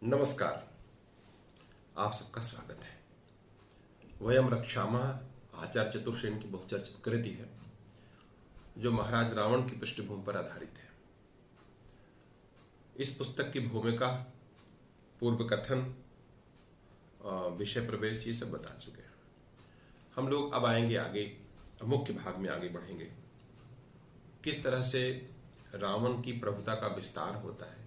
नमस्कार। आप सबका स्वागत है। वयम रक्षामः आचार्य चतुर्सेन की बहुचर्चित कृति है जो महाराज रावण की पृष्ठभूमि पर आधारित है। इस पुस्तक की भूमिका, पूर्व कथन, विषय प्रवेश ये सब बता चुके हैं। हम लोग अब आएंगे आगे, मुख्य भाग में आगे बढ़ेंगे। किस तरह से रावण की प्रभुता का विस्तार होता है।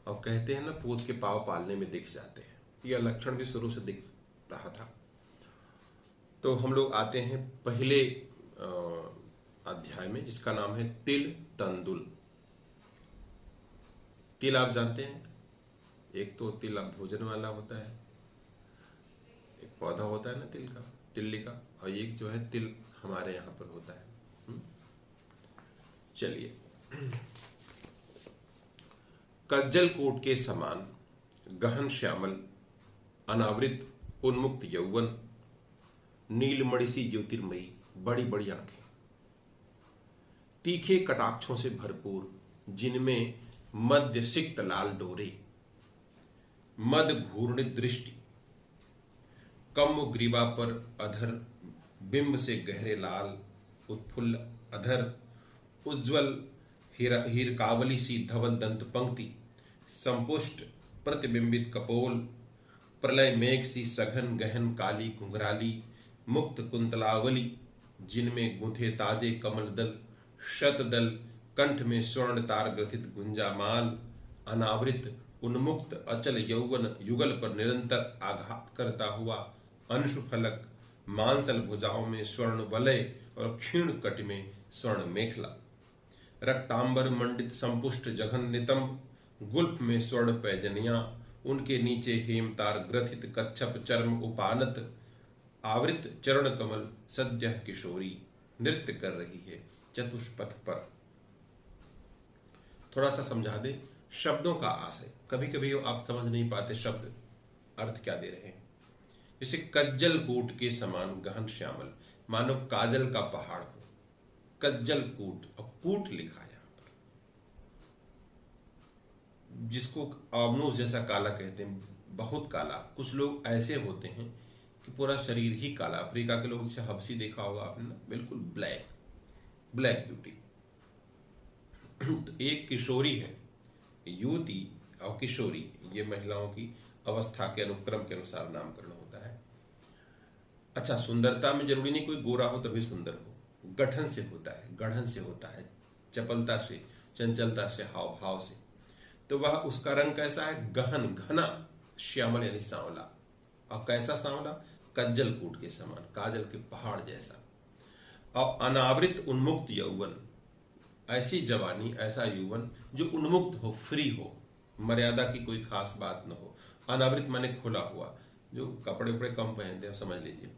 और कहते हैं ना, पूत के पांव पालने में दिख जाते हैं। यह लक्षण भी शुरू से दिख रहा था। तो हम लोग आते हैं पहले अध्याय में, जिसका नाम है तिल तंदुल। तिल आप जानते हैं, एक तो तिल अब भोजन वाला होता है, एक पौधा होता है ना तिल का, तिल्ली का, और एक जो है तिल हमारे यहां पर होता है। चलिए, कज्जल कोट के समान गहन श्यामल अनावृत उन्मुक्त यौवन, नीलमणि सी ज्योतिर्मयी बड़ी बड़ी आंखें, तीखे कटाक्षों से भरपूर जिनमें मध्य सिक्त लाल डोरे, मद घूर्णित दृष्टि, कम ग्रीवा पर अधर बिंब से गहरे लाल उत्फुल्ल अधर, उज्ज्वल हीरकावली सी धवल दंत पंक्ति, संपुष्ट प्रतिबिंबित कपोल, प्रलय मेघ सी सघन गहन काली घुंघराली मुक्त कुंतलावली, जिनमें गुंथे ताजे कमल दल शतदल, कंठ में स्वर्ण तार ग्रथित गुंजामाल, अनावृत उन्मुक्त अचल यौवन युगल पर निरंतर आघात करता हुआ अंशु फलक, मांसल भुजाओं में स्वर्ण वलय और क्षीण कट में स्वर्ण मेखला, रक्तांबर मंडित संपुष्ट जघन नितंब, गुल्फ में स्वर्ण पैजनिया, उनके नीचे हेमतार ग्रथित कच्छप चर्म उपानत, आवृत चरण कमल सद्य किशोरी नृत्य कर रही है चतुष्पथ पर। थोड़ा सा समझा दे शब्दों का आशय। कभी कभी आप समझ नहीं पाते शब्द अर्थ क्या दे रहे हैं। जैसे कज्जल कूट के समान गहन श्यामल, मानो काजल का पहाड़ हो। कज्जल कूट, और कूट लिखा है यहां पर, जिसको आमनोस जैसा काला कहते हैं, बहुत काला। कुछ लोग ऐसे होते हैं कि पूरा शरीर ही काला। अफ्रीका के लोग, जैसे हबसी देखा होगा आपने ना, बिल्कुल ब्लैक, ब्लैक ब्यूटी। तो एक किशोरी है, युवती और किशोरी, ये महिलाओं की अवस्था के अनुक्रम के अनुसार नामकरण होता है। अच्छा, सुंदरता में जरूरी नहीं कोई गोरा हो तभी सुंदर हो, गठन से होता है, गढ़न से होता है, चपलता से, चंचलता से, हाव भाव से। तो वह, उसका रंग कैसा है? गहन, घना, श्यामल यानी सांवला। और कैसा सांवला? कज्जल कूट के समान, काजल के पहाड़ जैसा। और अनावृत उन्मुक्त यौवन, ऐसी जवानी, ऐसा यौवन जो उन्मुक्त हो, फ्री हो, मर्यादा की कोई खास बात न हो। अनावृत माने खुला हुआ, जो कपड़े उपड़े कम पहनते हैं, समझ लीजिए।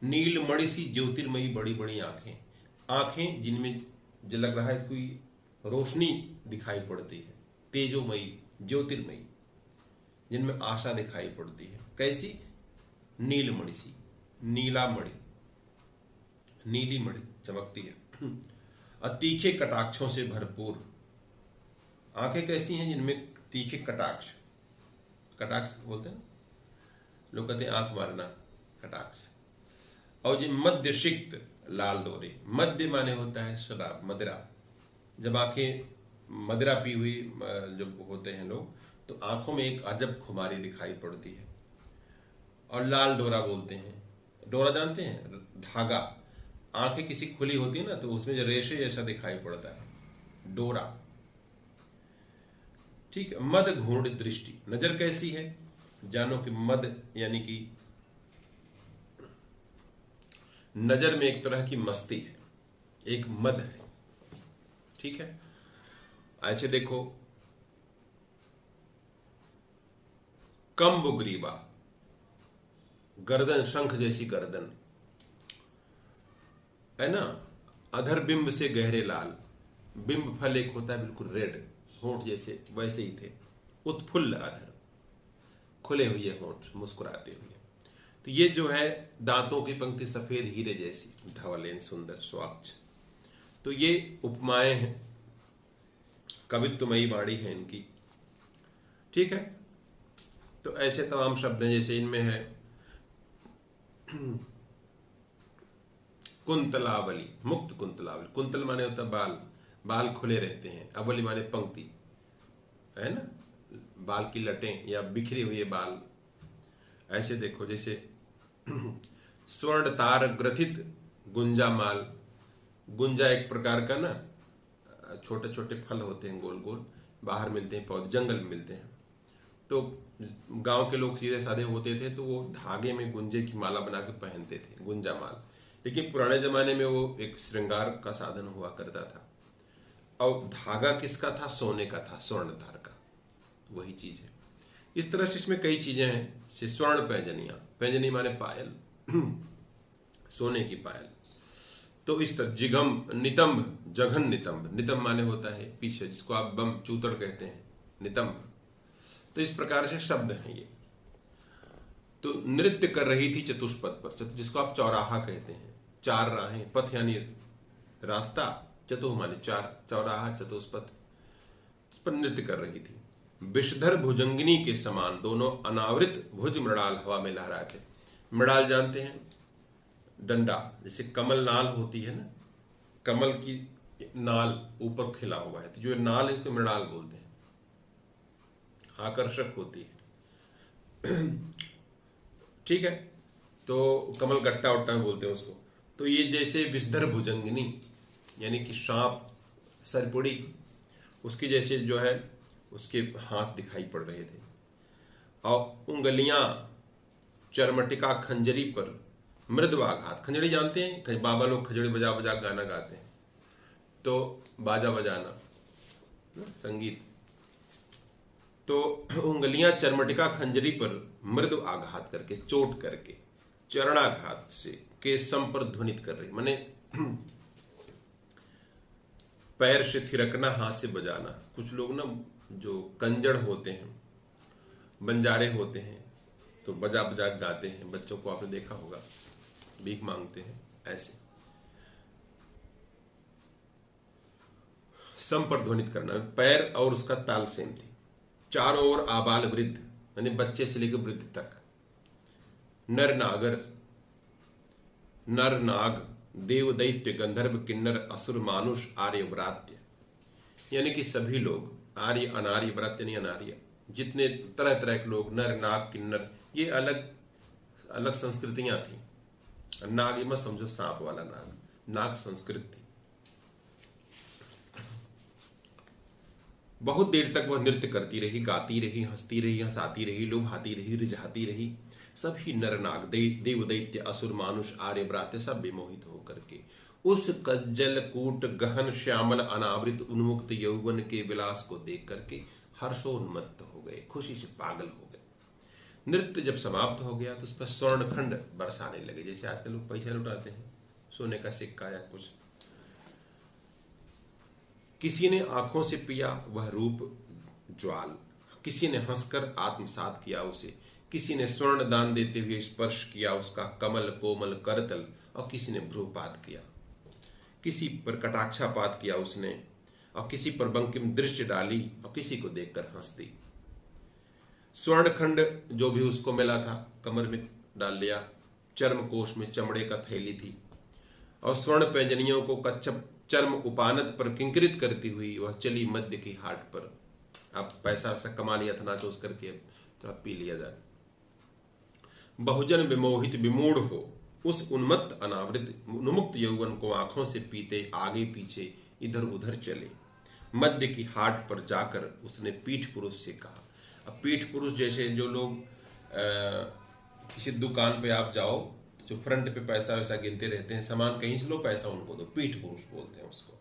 नीलमणि सी ज्योतिर्मयी बड़ी बड़ी आंखें, आंखें जिनमें जो लग रहा है कोई रोशनी दिखाई पड़ती है, तेजोमयी, ज्योतिर्मयी, जिनमें आशा दिखाई पड़ती है। कैसी? नीलमणि सी, नीला मणि, नीली मणि चमकती है। और तीखे कटाक्षों से भरपूर आंखें कैसी हैं? जिनमें तीखे कटाक्ष, कटाक्ष बोलते हैं, लोग कहते हैं आंख मारना, कटाक्ष। और ये मध्य सिक्त लाल डोरे, मध्य माने होता है शराब, मदिरा। जब आंखें मदिरा पी हुई जब होते हैं लोग, तो आंखों में एक अजब खुमारी दिखाई पड़ती है। और लाल डोरा बोलते हैं। डोरा जानते हैं? धागा। आंखें किसी खुली होती है ना, तो उसमें जो रेशे जैसा दिखाई पड़ता है, डोरा। ठीक है। मद घूर्णित दृष्टि, नजर कैसी है? जानो कि मद यानी कि नजर में एक तरह की मस्ती है, एक मद है। ठीक है। ऐसे देखो, कम्ब ग्रीवा, गर्दन, शंख जैसी गर्दन है ना। अधर बिंब से गहरे लाल, बिंब फल एक होता है बिल्कुल रेड, होंठ जैसे, वैसे ही थे। उत्फुल्ल अधर, खुले हुए होंठ, मुस्कुराते हुए। तो ये जो है दांतों की पंक्ति सफेद हीरे जैसी, धवल, सुंदर, स्वच्छ। तो ये उपमाएं हैं, कवित्वमयी वाणी है इनकी। ठीक है। तो ऐसे तमाम शब्द हैं, जैसे इनमें है कुंतलावली, मुक्त कुंतलावली। कुंतल माने होता बाल, बाल खुले रहते हैं, अवली माने पंक्ति, है ना, बाल की लटें या बिखरे हुए बाल। ऐसे देखो, जैसे स्वर्ण तार ग्रथित गुंजा माल। गुंजा एक प्रकार का ना छोटे छोटे फल होते हैं, गोल गोल, बाहर मिलते हैं, पौधे जंगल में मिलते हैं। तो गांव के लोग सीधे साधे होते थे तो वो धागे में गुंजे की माला बना के पहनते थे, गुंजा माल। लेकिन पुराने जमाने में वो एक श्रृंगार का साधन हुआ करता था। और धागा किसका था? सोने का था, स्वर्ण तार का, वही चीज है। इस तरह से इसमें कई चीजें हैं। स्वर्ण पैजनिया, पैजनी माने पायल, सोने की पायल। तो इस तरह जिगम नितंब, जघन नितंब, नितंब माने होता है पीछे, जिसको आप बम चूतर कहते हैं, नितंब। तो इस प्रकार से शब्द हैं ये। तो नृत्य कर रही थी चतुष्पथ पर, जिसको आप चौराहा कहते हैं, चार राहें, पथ यानी रास्ता, चतुः माने चार, चौराहा चतुष्पथ, उस पर नृत्य कर रही थी। विषधर भुजंगिनी के समान दोनों अनावृत भुज मृणाल हवा में लहराए थे। मृणाल जानते हैं, डंडा, जैसे कमल नाल होती है ना, कमल की नाल ऊपर खिला हुआ है, तो जो नाल है इसको मृणाल बोलते हैं, आकर्षक होती है। ठीक है, तो कमल गट्टा उट्टा बोलते हैं उसको। तो ये जैसे विषधर भुजंगिनी यानी कि सांप, सरपुड़ी, उसकी जैसे जो है उसके हाथ दिखाई पड़ रहे थे। और उंगलियां चरमटिका खंजरी पर मृदवाघात, खंजड़ी जानते हैं, बाबा लोग खंजड़ी बजा बजा गाना गाते हैं, तो बाजा बजाना, संगीत। तो उंगलियां चरमटिका खंजरी पर मृदु आघात करके, चोट करके, चरणाघात से केसम पर ध्वनित कर रही, माने पैर से थिरकना, हाथ से बजाना। कुछ लोग ना जो कंजड़ होते हैं, बंजारे होते हैं, तो बजा बजा गाते हैं, बच्चों को आपने देखा होगा, भीख मांगते हैं, ऐसे सम पर ध्वनित करना। पैर और उसका ताल सेम थी। चारों ओर आबाल वृद्ध, यानी बच्चे से लेकर वृद्ध तक, नर नागर, नर नाग, देव दैत्य गंधर्व किन्नर असुर मानुष आर्य व्रात्य, यानी कि सभी लोग, आर्य अनार्य, व्रात्य नहीं अनार्य, जितने तरह तरह के लोग, नर नाग किन्नर, ये अलग अलग संस्कृतियां थी। नाग ये मत समझो सांप वाला नाग, नाग संस्कृत थी। बहुत देर तक वह नृत्य करती रही, गाती रही, हंसती रही, हंसाती रही, लुभाती रही, रिझाती रही। सभी नर नाग, देव दैत्य असुर मानुष आर्य व्रात्य सब विमोहित होकर के उस कज्जल कूट गहन श्यामल अनावृत उन्मुक्त यौवन के विलास को देख करके हर्षोन्मत्त हो गए, खुशी से पागल हो गए। नृत्य जब समाप्त हो गया तो उस पर स्वर्णखंड बरसाने लगे, जैसे आजकल लोग पैसा लुटाते हैं, सोने का सिक्का या कुछ। किसी ने आंखों से पिया वह रूप ज्वाल, किसी ने हंसकर आत्मसात किया उसे, किसी ने स्वर्ण दान देते हुए स्पर्श किया उसका कमल कोमल करतल, और किसी ने भ्रूपात किया, किसी पर कटाक्षापात किया उसने, और किसी पर बंकिम दृष्टि डाली, और किसी को देखकर हंस दी। स्वर्णखंड जो भी उसको मिला था कमर में डाल लिया, चर्म कोश में चमड़े का थैली थी, और स्वर्ण पैंजनियों को कच्छप चर्म उपानत पर किंकृत करती हुई वह चली मध्य की हाट पर। अब पैसा वैसा कमा लिया था ना, तो उस करके थोड़ा पी लिया जाए। बहुजन विमोहित विमूढ़ हो उस उन्मत्त अनावृत उन्मुक्त यौवन को आंखों से पीते आगे पीछे इधर उधर चले। मध्य की हाट पर जाकर उसने पीठ पुरुष से कहा। अब पीठ पुरुष जैसे जो लोग किसी दुकान पे आप जाओ, जो फ्रंट पे पैसा वैसा गिनते रहते हैं, सामान कहीं से लो, पैसा उनको दो, पीठ पुरुष बोलते हैं उसको।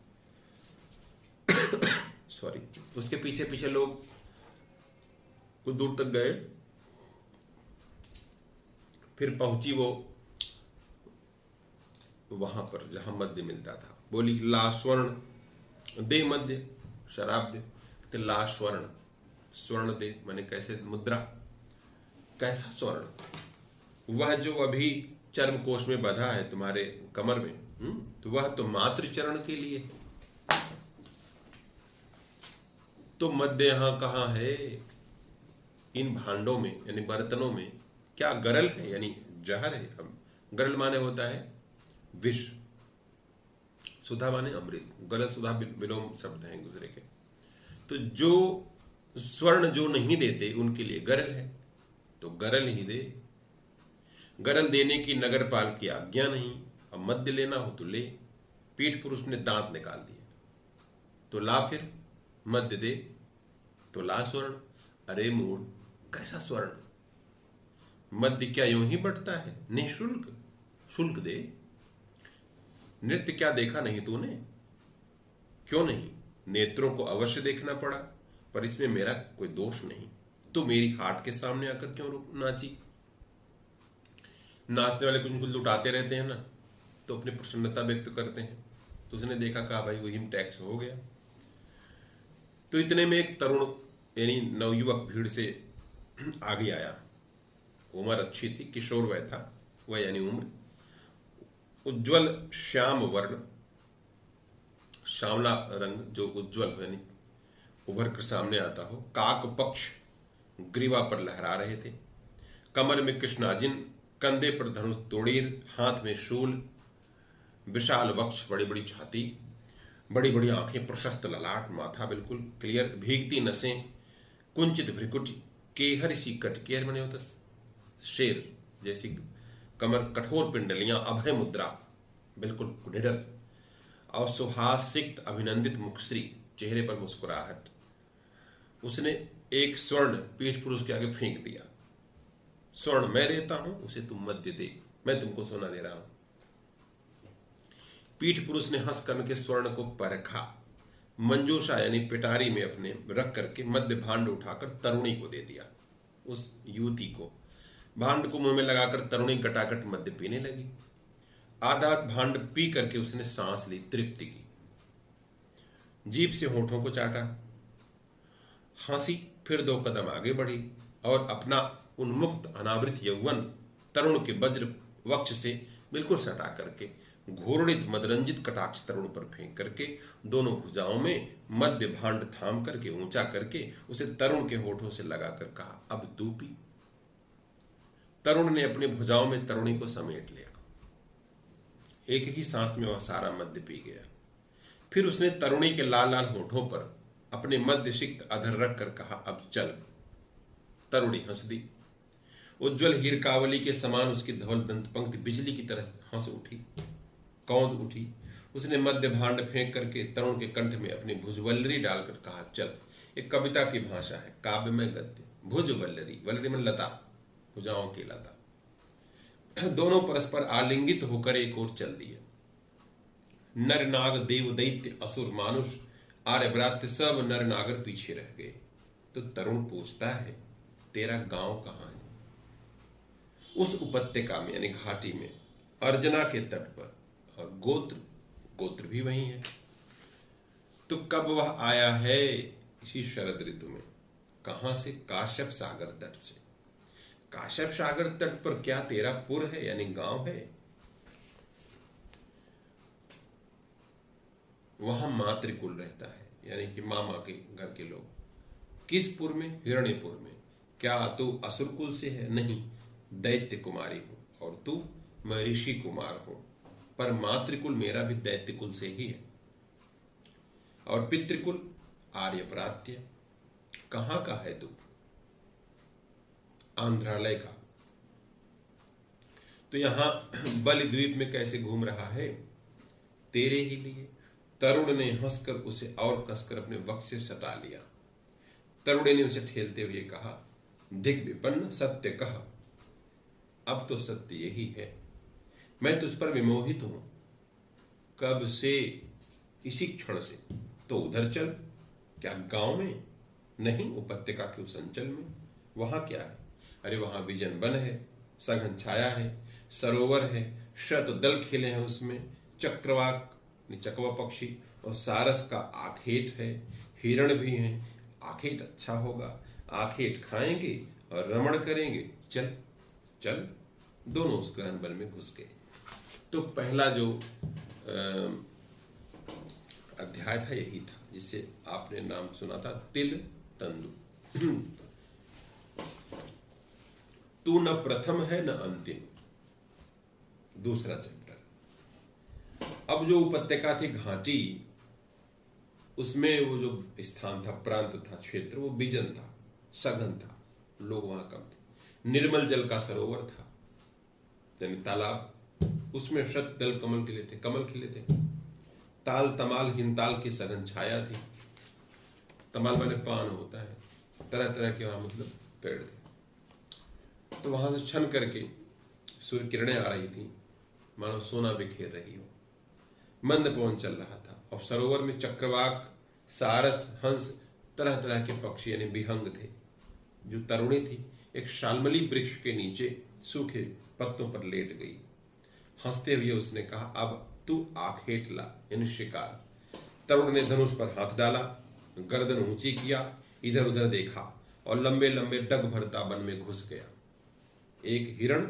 सॉरी। उसके पीछे पीछे लोग कुछ दूर तक गए, फिर पहुंची वो वहां पर जहां मध्य मिलता था। बोली ला स्वर्ण दे मध्य, शराब दे। तो ला स्वर्ण, स्वर्ण दे माने कैसे, मुद्रा, कैसा स्वर्ण? वह जो अभी चर्म कोश में बंधा है तुम्हारे कमर में, तो वह तो मातृ चरण के लिए है। तो मध्य यहां कहां है? इन भांडों में यानी बर्तनों में क्या गरल है यानी जहर है। अब गरल माने होता है विष, सुधा माने अमृत, गलत सुधा विलोम शब्द हैं एक दूसरे के। तो जो स्वर्ण जो नहीं देते उनके लिए गरल है, तो गरल ही दे। गरल देने की नगरपाल की आज्ञा नहीं, अब मद्य लेना हो तो ले। पीठ पुरुष ने दांत निकाल दिए, तो ला फिर मद्य दे, तो ला स्वर्ण। अरे मूढ़, कैसा स्वर्ण? मद्य क्या यूं ही बंटता है निःशुल्क? शुल्क दे। नृत्य क्या देखा नहीं तूने? क्यों नहीं? नेत्रों को अवश्य देखना पड़ा, पर इसमें मेरा कोई दोष नहीं। तो मेरी हाट के सामने आकर क्यों नाची? नाचने वाले कुछ कुछ लुटाते रहते हैं ना, तो अपनी प्रसन्नता व्यक्त करते हैं। तो उसने देखा, कहा भाई वही टैक्स हो गया। तो इतने में एक तरुण यानी नवयुवक भीड़ से आगे आया। उम्र अच्छी थी, किशोर वह था, वह यानी उम्र। उज्ज्वल श्याम वर्ण, श्यामला रंग जो उज्ज्वल यानी उभर कर सामने आता हो। काक पक्ष ग्रीवा पर लहरा रहे थे। कमर में कृष्णाजिन, कंधे पर धनुष तोड़ीर, हाथ में शूल, विशाल वक्ष, बड़ी बड़ी छाती, बड़ी बड़ी आंखें, प्रशस्त ललाट, माथा बिल्कुल क्लियर, भीगती नसें, कुंचित भ्रिकुट, केहर सी कटकेर बने होता शेर जैसी कमर, कठोर पिंडलियां, अभय मुद्रा, बिल्कुल निडर, और सुहासिक्त अभिनंदित मुखश्री, चेहरे पर मुस्कुराहट। उसने एक स्वर्ण पीठ पुरुष के आगे फेंक दिया। स्वर्ण मैं देता हूं, उसे तुम मध्य दे, मैं तुमको सोना दे रहा हूं। पीठ पुरुष ने हंस कर के स्वर्ण को परखा, मंजूषा यानी पिटारी में अपने रख करके मध्य भांड उठाकर तरुणी को दे दिया। उस युवती को भांड को मुंह में लगाकर तरुणी कटाकट मध्य पीने लगी। आधा भांड पी करके उसने सांस ली, तृप्ति की, जीभ से होठों को चाटा, हंसी, फिर 2 कदम आगे बढ़ी और अपना उन्मुक्त अनावृत यौवन तरुण के वज्र वक्ष से बिल्कुल सटा करके घूर्णित मदरंजित कटाक्ष तरुण पर फेंक करके दोनों भुजाओं में मध्य भांड थाम करके ऊंचा करके उसे तरुण के होठों से लगाकर कहा, अब तू पी। तरुण ने अपनी भुजाओं में तरुणी को समेट लिया। एक ही सांस में वह सारा मध्य पी गया। फिर उसने तरुणी के लाल लाल होठों पर अपने मध्य सिक्त अधर रख कर कहा, अब चल। तरुणी हंस दी। उज्ज्वल हीरकावली के समान उसकी धवल दंत पंक्ति बिजली की तरह हंस उठी, कौंध उठी। उसने मध्य भांड फेंक करके तरुण के कंठ में अपनी भुजवल्लरी डालकर कहा, चल। एक कविता की भाषा है, काव्य में गद्य। भुजवल्लरी, वल्लरी में लता, भुजाओं की लता। दोनों परस्पर आलिंगित होकर एक ओर चल दिए। नर नाग देव दैत्य असुर मानुष आर्यव्रात्य सब नर नागर पीछे रह गए। तो तरुण पूछता है, तेरा गांव कहां है? उस उपत्यका में यानी घाटी में, अर्जना के तट पर, और गोत्र भी वही है। तो कब वह आया है? इसी शरद ऋतु में। कहां से? काश्यप सागर तट से। काश्यप सागर तट पर क्या तेरा पुर है यानी गांव है? वहां मातृकुल रहता है, यानी कि मामा के घर के लोग। किस पुर में? हिरण्यपुर में। क्या तू असुर कुल से है? नहीं, दैत्य कुमारी हूं, और तू? मैं ऋषि कुमार हूं, पर मातृकुल मेरा भी दैत्य कुल से ही है। और पितृकुल आर्यप्रात्य। कहां का है तू? आंध्रालय का। तो यहां बलिद्वीप में कैसे घूम रहा है? तेरे ही लिए। तरुण ने हंसकर उसे और कसकर अपने वक्ष से सटा लिया। तरुणी ने उसे ठेलते हुए कहा, दिग विपन्न सत्य कह। अब तो सत्य यही है, मैं तुझ पर विमोहित हूं। कब से? इसी क्षण से। तो उधर चल। क्या गांव में? नहीं, उपत्यका के उस अंचल में। वहां क्या है? अरे वहां विजन वन है, सघन छाया है, सरोवर है, शत दल खिले हैं उसमें, चक्रवाक चकवा पक्षी और सारस का आखेट है, हिरण भी हैं। आखेट अच्छा होगा, आखेट खाएंगे और रमण करेंगे। चल चल। दोनों उस गहन वन में घुस गए। तो पहला जो अध्याय था यही था, जिसे आपने नाम सुना था तिल तंदु। तू न प्रथम है न अंतिम, दूसरा चैप्टर। अब जो उपत्यका थी घाटी, उसमें वो जो स्थान था, प्रांत था, क्षेत्र, वो विजन था, सघन था, लोग वहां कम थे। निर्मल जल का सरोवर था, यानी तालाब, उसमें शत दल कमल खिले थे, कमल खिले थे। ताल तमाल हिंताल की सघन छाया थी। तमाल माने पान होता है, तरह तरह के वहां मतलब पेड़ थे। तो वहां से छन करके सूर्य किरणें आ रही थी, मानो सोना बिखेर रही हो। मंद पवन चल रहा था और सरोवर में चक्रवाक, सारस, हंस, तरह तरह के पक्षी यानी विहंग थे। जो तरुणी थी एक शालमली वृक्ष के नीचे सूखे पत्तों पर लेट गई। हंसते हुए उसने कहा, अब तू आखेट ला, यानी शिकार। तरुण ने धनुष पर हाथ डाला, गर्दन ऊंची किया, इधर उधर देखा और लंबे लंबे डग भरता वन में घुस गया। एक हिरण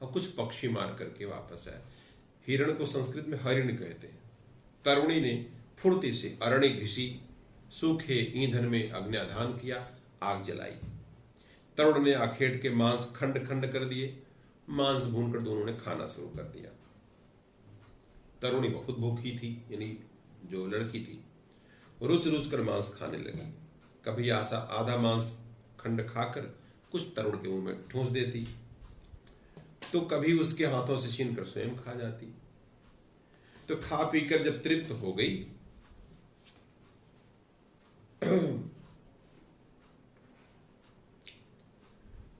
और कुछ पक्षी मार करके वापस आया। हिरण को संस्कृत में हरिण कहते हैं। तरुणी ने फुर्ती से अरणी घिसी, सूखे ईंधन में अग्न्याधान किया, आग जलाई। तरुण ने आखेट के मांस खंड खंड कर दिए, मांस भूनकर दोनों ने खाना शुरू कर दिया। तरुणी बहुत भूखी थी, यानी जो लड़की थी, रुच रुच कर मांस खाने लगी। कभी आशा आधा मांस खंड खाकर कुछ तरुण के मुंह में ठूंस देती, तो कभी उसके हाथों से छीनकर स्वयं खा जाती। तो खा पीकर जब तृप्त हो गई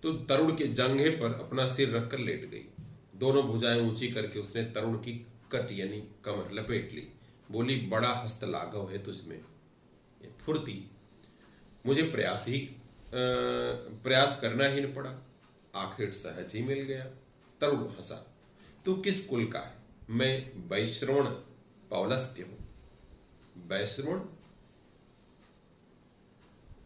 तो तरुण के जंघे पर अपना सिर रखकर लेट गई। दोनों भुजाएं ऊंची करके उसने तरुण की कट यानी कमर लपेट ली। बोली, बड़ा हस्त लाघव है तुझमें, फुर्ती, मुझे प्रयास करना ही न पड़ा, आखिर सहज ही मिल गया। तरुण हंसा, तू किस कुल का है? मैं वैश्रवण पौलस्त्य हूं। वैश्रवण?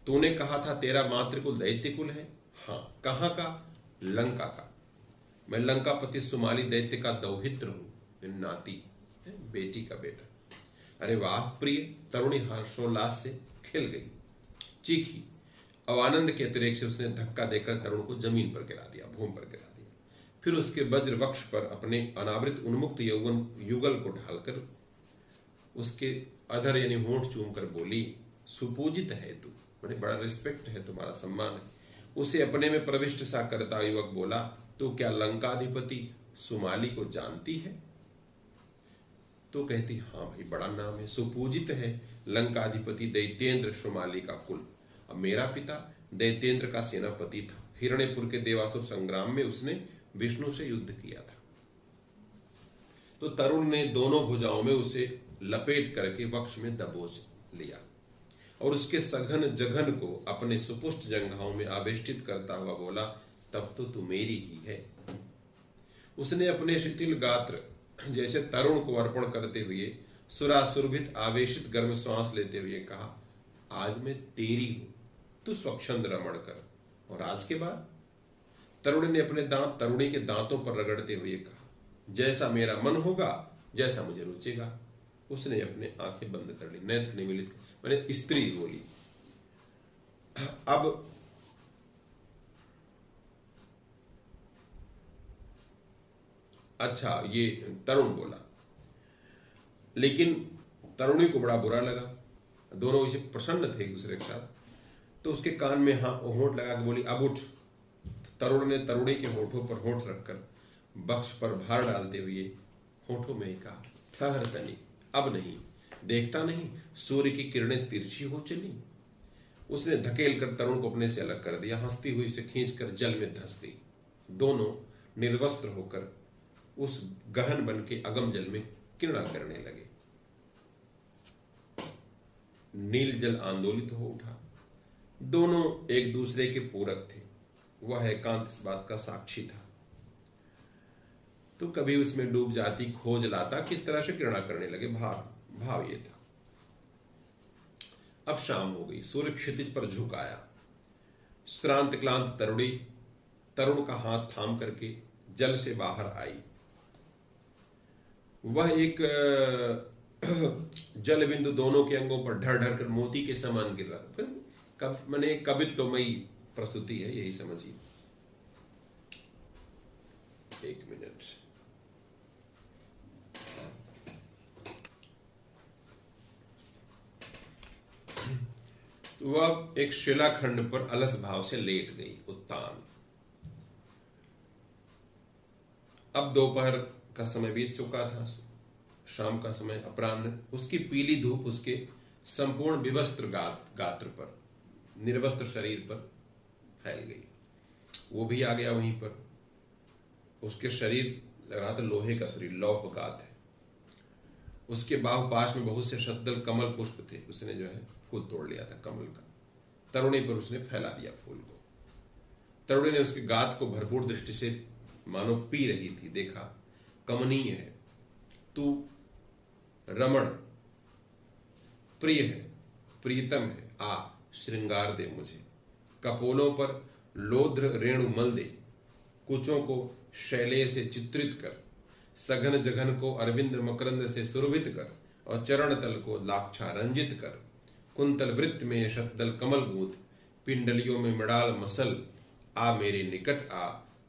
तूने कहा था तेरा मातृकुल दैत्य कुल है। हाँ, कहां का? लंका का। मैं लंकापति सुमाली दैत्य का दौहित्र हूं, नाती, बेटी का बेटा। अरे वाह प्रिय! तरुणी हर्षोल्लास से खिल गई, चीखी। अब आनंद के अतिरेक से उसने धक्का देकर तरुण को जमीन पर गिरा दिया, भूमि पर गिरा दिया। फिर उसके वज्र वक्ष पर अपने अनावृत उन्मुक्त यौवन युगल को ढालकर उसके अधर यानी होंठ चूमकर बोली, सुपूजित है तू, बड़ा रिस्पेक्ट है, तुम्हारा सम्मान है। उसे अपने में प्रविष्ट सा करता युवक बोला, तो क्या लंकाधिपति सुमाली को जानती है? तो कहती, हाँ भाई, बड़ा नाम है, सुपूजित है। लंकाधिपति दैत्येंद्र सुमाली का कुल। अब मेरा पिता दैत्येंद्र का सेनापति था। हिरण्यपुर के देवासुर संग्राम में उसने विष्णु से युद्ध किया था। तो तरुण ने दोनों भुजाओं में उसे लपेट करके वक्ष में दबोच लिया और उसके सघन जघन को अपने सुपुष्ट जंघाओं में आवेष्टित करता हुआ बोला, तब तो तू मेरी ही है। उसने अपने शिथिल गात्र जैसे तरुण को अर्पण करते हुए सुरासुरभित आवेशित गर्म श्वास लेते हुए कहा, आज मैं तेरी हूं, तू स्वच्छंद रमण कर। और आज के बाद? तरुण ने अपने दांत तरुणी के दांतों पर रगड़ते हुए कहा, जैसा मेरा मन होगा, जैसा मुझे रुचेगा। उसने अपने आंखें बंद कर ली, नेत्र निमीलित, मैंने स्त्री बोली। अब अच्छा, ये तरुण बोला, लेकिन तरुणी को बड़ा बुरा लगा। दोनों इसे प्रसन्न थे एक दूसरे के साथ। तो उसके कान में होंठ लगा के बोली, अब उठ। तरुण ने तरुणी के होठों पर होंठ रखकर बक्ष पर भार डालते हुए होठों में ही कहा, ठहर तनी, अब नहीं, देखता नहीं सूर्य की किरणें तिरछी हो चली। उसने धकेल कर तरुण को अपने से अलग कर दिया, हंसती हुई से खींचकर जल में धंस गई। दोनों निर्वस्त्र होकर उस गहन बन के अगम जल में किरणा करने लगे। नील जल आंदोलित हो उठा। दोनों एक दूसरे के पूरक थे। वह एकांत इस बात का साक्षी था। तो कभी उसमें डूब जाती, खोज लाता, किस तरह से किरणा करने लगे, भाव ये था। अब शाम हो गई, सूर्य क्षितिज पर झुक आया। श्रांत क्लांत तरुणी तरुण का हाथ थाम करके जल से बाहर आई। वह एक जल बिंदु दोनों के अंगों पर ढर ढर कर मोती के समान गिर रहा था। मैंने कवित्वमयी प्रस्तुति है, यही समझिए। एक मिनट। वह एक शिलाखंड पर अलस भाव से लेट गई। उत्तान। अब दोपहर का समय बीत चुका था, शाम का समय, अपराह्न। उसकी पीली धूप उसके संपूर्ण विवस्त्र गात्र पर, निर्वस्त्र शरीर पर फैल गई। वो भी आ गया वहीं पर। उसके शरीर लग रहा था लोहे का शरीर, लौह गात है। उसके बाहुपाश में बहुत से शद्दल कमल पुष्प थे। उसने जो है फूल तोड़ लिया था कमल का, तरुणी पर उसने फैला दिया फूल को। तरुणी ने उसके गात को भरपूर दृष्टि से मानो पी रही थी। देखा, कमनीय है तू, रमण, प्रिय है, प्रीतम है, आ श्रृंगार दे मुझे। कपोलों पर लोध्र रेणु मल दे, कुचों को शैलेय से चित्रित कर, सघन जघन को अरविंद मकरंद से सुरभित कर, और चरण तल को लाक्षा रंजित कर। कुंतल वृत्त में शतदल कमल गूंथ, पिंडलियों में मडाल मसल। आ मेरे निकट आ,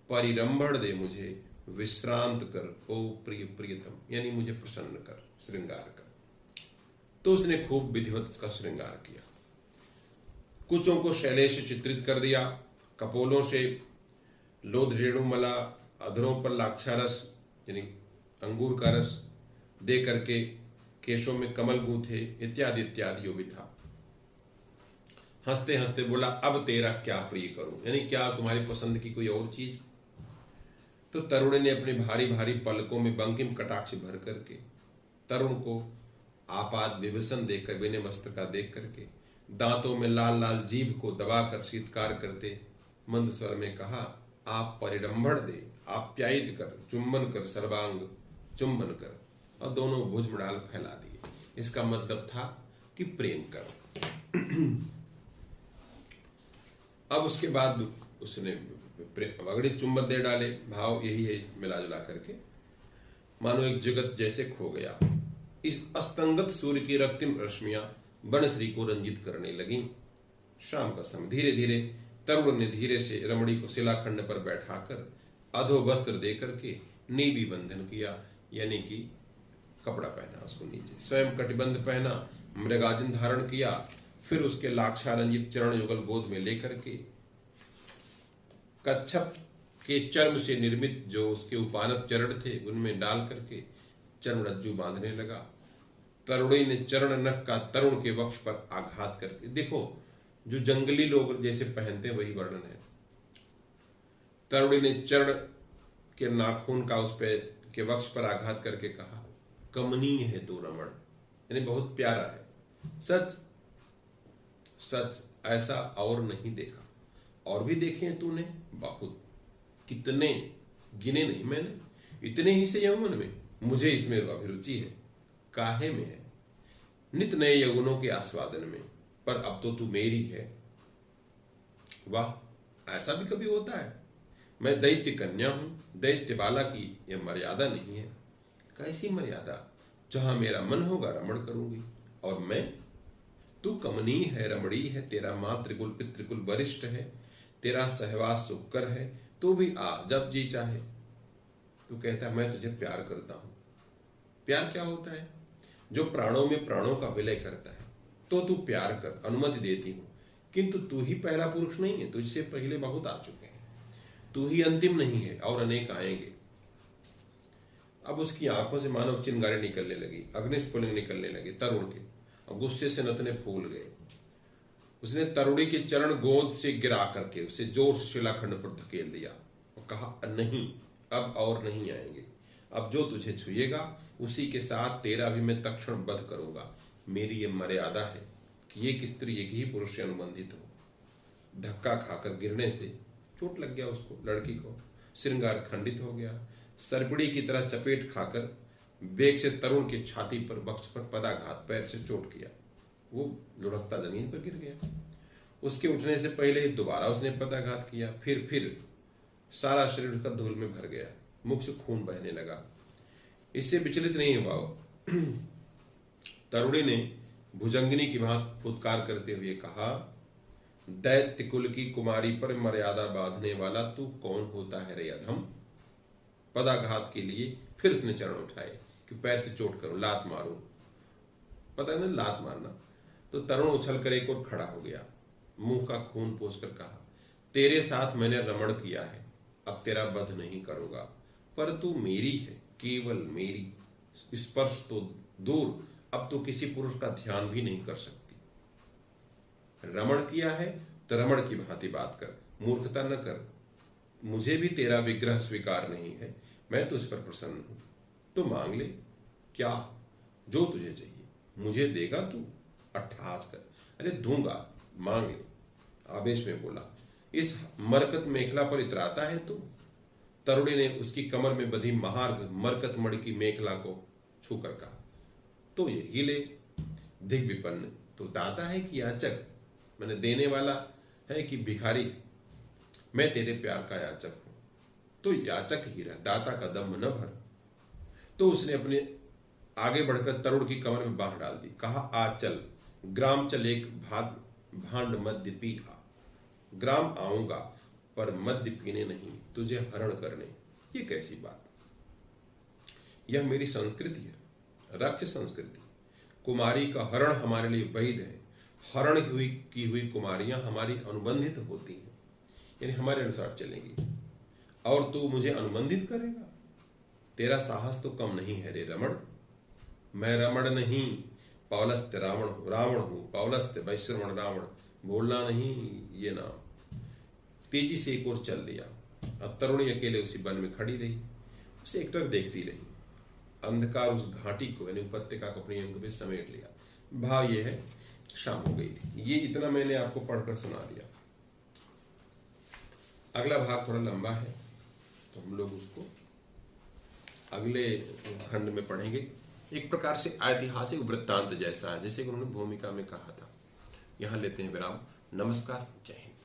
परिरंभण दे मुझे, विश्रांत कर ओ प्रिय प्रियतम, यानी मुझे प्रसन्न कर, श्रृंगार कर। तो उसने खूब विधिवत उसका श्रृंगार किया। कुचों को शैलेय से चित्रित कर दिया, कपोलों से लोध रेणु मला, अधरों पर लाक्षारस यानी अंगूर का रस दे करके, केशों में कमल गूंथे, इत्यादि इत्यादि जो भी था। हंसते हंसते बोला, अब तेरा क्या प्रिय करूं, यानी क्या तुम्हारी पसंद की कोई और चीज। तो तरुण ने अपने भारी भारी पलकों में बंकिम कटाक्ष भर करके तरुण को आपात विभूषण देकर, विनय वस्त्र का देख करके, दांतों में लाल लाल जीभ को दबाकर शीतकार करते मंद स्वर में कहा, आप परिडंभण दे, आप्यायित कर, चुंबन कर, सर्वांग चुंबन कर, और दोनों भुजमडाल फैला दिए। इसका मतलब था कि प्रेम कर। अब उसके बाद उसने अगड़े चुंबन दे डाले। भाव यही है इस मिला जुला करके, मानो एक जगत जैसे खो गया। इस अस्तंगत सूर्य की रक्तिम रश्मियां बनश्री को रंजित करने लगी। शाम का समय, धीरे धीरे तरुण ने धीरे से रमणी को शिलाखंड पर बैठाकर अधो वस्त्र दे करके नीबी बंधन किया, यानी कि कपड़ा पहना उसको नीचे, स्वयं कटिबंध पहना, मृगाजिन धारण किया। फिर उसके लाक्षारंजित चरण युगल गोद में लेकर के कच्छप के चर्म से निर्मित जो उसके उपानत चरण थे उनमें डाल करके चरण रज्जु बांधने लगा। तरुणी ने चरण नख का तरुण के वक्ष पर आघात करके, देखो जो जंगली लोग जैसे पहनते वही वर्णन है। तरुणी ने चरण के नाखून का उस पे के वक्ष पर आघात करके कहा, कमनीय है तू रमण, यानी बहुत प्यारा है। सच सच ऐसा और नहीं देखा। और भी देखे हैं तूने बहुत, कितने गिने नहीं मैंने, इतने ही से यौवन में मुझे इसमें अभिरुचि है। काहे में है? नित नए यौवनों के आस्वादन में, पर अब तो तू मेरी है। वाह, ऐसा भी कभी होता है? मैं दैत्य कन्या हूं, दैत्य बाला की यह मर्यादा नहीं है। कैसी मर्यादा? जहां मेरा मन होगा रमण करूंगी। और मैं? तू कमनीय है, रमणीय है, तेरा मातृकुल पितृकुल वरिष्ठ है, तेरा सहवास सुखकर है, तू भी आ जब जी चाहे। तू कहता है मैं तुझे प्यार करता हूं। प्यार क्या होता है? जो प्राणों में प्राणों का विलय करता है। तो तू प्यार कर, अनुमति देती हूं, किंतु तू ही पहला पुरुष नहीं है, तुझसे पहले बहुत आ चुके हैं। तू ही अंतिम नहीं है, और अनेक आएंगे। अब उसकी आंखों से मानव चिंगारी निकलने लगी, अग्निस्फुलिंग निकलने लगे तरुण के, और गुस्से से नतने फूल गए। उसने तरुणी के चरण गोद से गिरा करके उसे जोर से शिलाखंड पर धकेल दिया और कहा, नहीं, अब और नहीं आएंगे। अब जो तुझे छुएगा उसी के साथ तेरा भी मैं तत्क्षण वध करूंगा। मेरी ये मर्यादा है कि एक स्त्री एक ही पुरुष से अनुबंधित हो। धक्का खाकर गिरने से चोट लग गया उसको, लड़की को, श्रृंगार खंडित हो गया। सरपड़ी की तरह चपेट खाकर वेग से तरुण की छाती पर, वक्ष पर पदाघात, पैर से चोट किया। वो लुढ़कता जमीन पर गिर गया। उसके उठने से पहले ही दोबारा उसने पदाघात किया। फिर सारा शरीर उसका धूल में भर गया, मुख से खून बहने लगा। इससे विचलित नहीं हुआ। तरुणी ने भुजंगिनी की भांति फुत्कार करते हुए कहा, दैत्य कुल की कुमारी पर मर्यादा बांधने वाला तू कौन होता है रे अधम? पदाघात के लिए फिर उसने चरण उठाए कि पैर से चोट करूं, लात मारूं, पता है ना लात मारना। तो तरुण उछल कर एक और खड़ा हो गया, मुंह का खून पोंछकर कहा, तेरे साथ मैंने रमण किया है, अब तेरा वध नहीं करूंगा, पर तू मेरी है, केवल मेरी, स्पर्श तो दूर अब तो किसी पुरुष का ध्यान भी नहीं कर सकती। रमण किया है तो रमण की भांति बात कर, मूर्खता न कर। मुझे भी तेरा विग्रह स्वीकार नहीं है, मैं तो इस पर प्रसन्न हूं, तो मांग ले, क्या जो तुझे चाहिए, मुझे देगा तू? अट्ठहास कर, अरे दूंगा, मांग ले, आवेश में बोला। इस मरकत मेखला पर इतराता है तू? तरुणी ने उसकी कमर में बंधी महार्घ मरकत मणि की मेखला को छूकर कहा, तो यही ले। दिग विपन्न, तो दाता है कि याचक? मैंने देने वाला है कि भिखारी? मैं तेरे प्यार का याचक हूं, तो याचक ही रह, दाता का दम्भ न भर। तो उसने अपने आगे बढ़कर तरुण की कमर में बांह डाल दी, कहा, आ चल, ग्राम चल, एक भांड मद्य पी आ। ग्राम आऊंगा, पर मद्य पीने नहीं, तुझे हरण करने। ये कैसी बात? यह मेरी संस्कृति है, रक्ष संस्कृति। कुमारी का हरण हमारे लिए वैध है। हरण की हुई कुमारियां हमारी अनुबंधित होती हैं, यानी हमारे अनुसार चलेंगी, और तू मुझे अनुबंधित करेगा? तेरा साहस तो कम नहीं है रे रमण। मैं रमण नहीं, पौलस्त्य रावण हूं, पौलस्त्य वैश्रवण रावण। बोलना नहीं ये नाम। तेजी से एक और चल दिया। अब तरुणी अकेले उसी वन में खड़ी रही, उसे एकटक देखती रही। अंधकार उस घाटी को, यानी उपत्यका को अपनी अंग में समेट लिया। भाव ये है, शाम हो गई थी। ये इतना मैंने आपको पढ़कर सुना दिया। अगला भाग थोड़ा लंबा है, तो हम लोग उसको अगले खंड में पढ़ेंगे। एक प्रकार से ऐतिहासिक वृत्तांत जैसा है, जैसे कि उन्होंने भूमिका में कहा था। यहां लेते हैं विराम। नमस्कार, जय हिंद।